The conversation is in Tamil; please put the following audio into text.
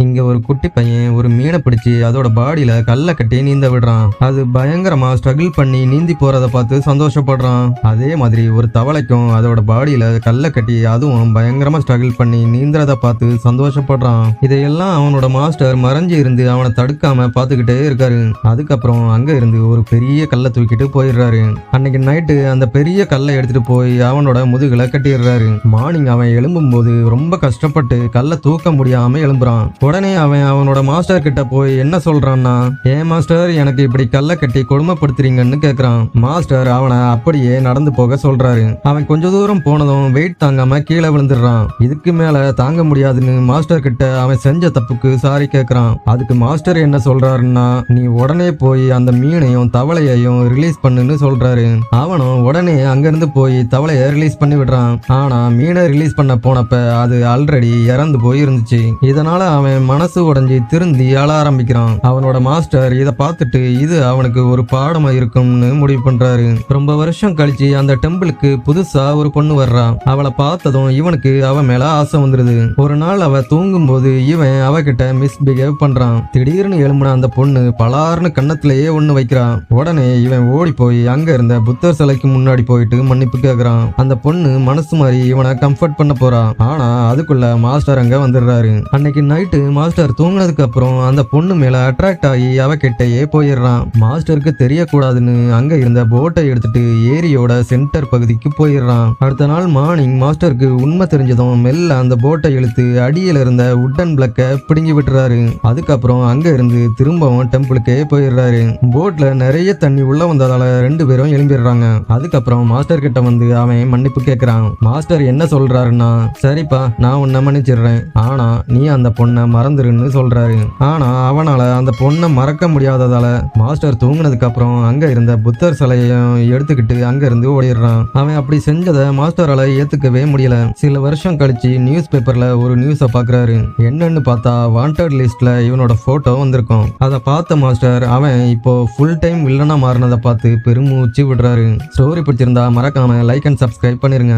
இங்க ஒரு குட்டி பையன் ஒரு மீனை பிடிச்சி அதோட பாடியில கல்லை கட்டி நீந்த விடுறான். அது பயங்கரமா ஸ்ட்ரகிள் பண்ணி நீந்தி போறத பார்த்து சந்தோஷப்படுறான். அதே மாதிரி ஒரு தவளைக்கும் அதோட பாடியில கல்லை கட்டி அதுவும் பயங்கரமா ஸ்ட்ரகிள் பண்ணி நீந்துறத பார்த்து சந்தோஷப்படுறான். இதையெல்லாம் அவனோட மாஸ்டர் மறைஞ்சு இருந்து அவனை தடுக்காம பார்த்துக்கிட்டே இருக்காரு. அதுக்கப்புறம் அங்க இருந்து ஒரு பெரிய கல்லை தூக்கிட்டு போயிடுறாரு. அன்னைக்கு நைட்டு அந்த பெரிய கல்லை எடுத்துட்டு போய் அவனோட முதுகுல கட்டிடுறாரு. மார்னிங் அவன் எழும்பும் போது ரொம்ப கஷ்டப்பட்டு கல்லை தூக்க முடியாம எழும்புறான். உடனே அவன் அவனோட மாஸ்டர் கிட்ட போய் என்ன சொல்றான்னா, ஏன் மாஸ்டர் எனக்கு இப்படி கல்லை கட்டி கொடுமைப்படுத்துறீங்கன்னு கேக்குறான். மாஸ்டர் அவனை அப்படியே நடந்து போக சொல்றாரு. அவன் கொஞ்ச தூரம் போனதும் வெயிட் தாங்காம கீழே விழுந்துடுறான். இதுக்கு மேல தாங்க முடியாதுன்னு மாஸ்டர் கிட்ட அவன் செஞ்ச தப்புக்கு சாரி கேக்குறான். அதுக்கு மாஸ்டர் என்ன சொல்றாருன்னா, நீ உடனே போய் அந்த மீனையும் தவளையையும் ரிலீஸ் பண்ணுன்னு சொல்றாரு. அவனும் உடனே அங்கிருந்து போய் தவளைய ரிலீஸ் பண்ணி விடுறான். ஆனா மீனை ரிலீஸ் பண்ண போனப்ப அது ஆல்ரெடி இறந்து போய் இருந்துச்சு. இதனால அவன் மனசு உடைஞ்சி திருந்தி அழ ஆரம்பிக்கிறான். அவனோட மாஸ்டர் இதை பார்த்துட்டு இது அவனுக்கு ஒரு பாடமா இருக்கும்னு முடிவு பண்றாரு. ரொம்ப வருஷம் கழிச்சு அந்த டெம்பிளுக்கு புதுசா ஒரு பொண்ணு வர்றா. அவளை பார்த்ததும் இவனுக்கு அவ மேல ஆசை வந்துருது. ஒரு நாள் அவ தூங்கும் போது இவன் அவகிட்ட மிஸ்பிஹேவ் பண்றான். திடீர்னு எழும்புன அந்த பொண்ணு பலார்னு கன்னத்திலேயே ஒண்ணு வைக்கிறான். உடனே இவன் ஓடி போய் அங்க இருந்த புத்தர் சிலைக்கு முன்னாடி போயிட்டு மன்னிப்பு கேக்குறான். அந்த பொண்ணு மனசு மாதிரி இவனை கம்ஃபர்ட் பண்ண போறான். ஆனா அதுக்குள்ள மாஸ்டர் அங்க வந்துடுறாரு. அன்னைக்கு நைட்டு மாஸ்டர் தூங்கினதுக்கு அப்புறம் அந்த பொண்ணு மேல அட்ராக்ட் ஆகி அவகிட்டயே போயிடுறான். மாஸ்டருக்கு தெரியக்கூடாதுன்னு அங்க இருந்த போட்டை எடுத்துட்டு ஏரியோட சென்டர் பகுதிக்கு போயிடுறான். அடுத்த நாள் மார்னிங் மாஸ்டருக்கு உண்மை தெரிஞ்சதும் மெல்ல அந்த போட்டை இழுத்து அடியில இருந்த உட்டன் பிளக்க பிடுங்கி விட்டுறாரு. அதுக்கப்புறம் அங்க இருந்து திரும்பவும் டெம்பிளுக்கே போயிடுறாரு. போட்ல நிறைய தண்ணி உள்ள வந்ததால ரெண்டு பேரும் எழும்பிடுறாங்க. அதுக்கப்புறம் மாஸ்டர் கிட்ட வந்து அவன் மன்னிப்பு கேட்கிறான். மாஸ்டர் என்ன சொல்றாருன்னா, சரிப்பா நான் உன்னை மன்னிச்சிடுறேன், ஆனா நீ அந்த பொண்ணை மறந்துருன்னு சொல்றாரு. ஆனா அவனால அந்த பொண்ணை மறக்க முடியாததால மாஸ்டர் தூங்கினதுக்கு அப்புறம் அங்க இருந்த புத்தர் சிலையையும் எடுத்துக்கிட்டு அங்க இருந்து ஓடிடுறான். அவன் அப்படி செஞ்சதை மாஸ்டரால ஏத்துக்கவே முடியல. சில வருஷம் கழிச்சு நியூஸ் பேப்பர்ல ஒரு நியூஸை பாக்குறாரு. என்னன்னு பார்த்தா வாண்டட் லிஸ்ட்ல இவனோட போட்டோ வந்திருக்கும். அதை பார்த்த மாஸ்டர் அவன் இப்போ ஃபுல் டைம் வில்லனா மாறினதை பார்த்து பெருமூச்சு விடுறாரு. ஸ்டோரி பிடிச்சிருந்தா மறக்காம லைக் அண்ட் சப்ஸ்கிரைப் பண்ணிருங்க.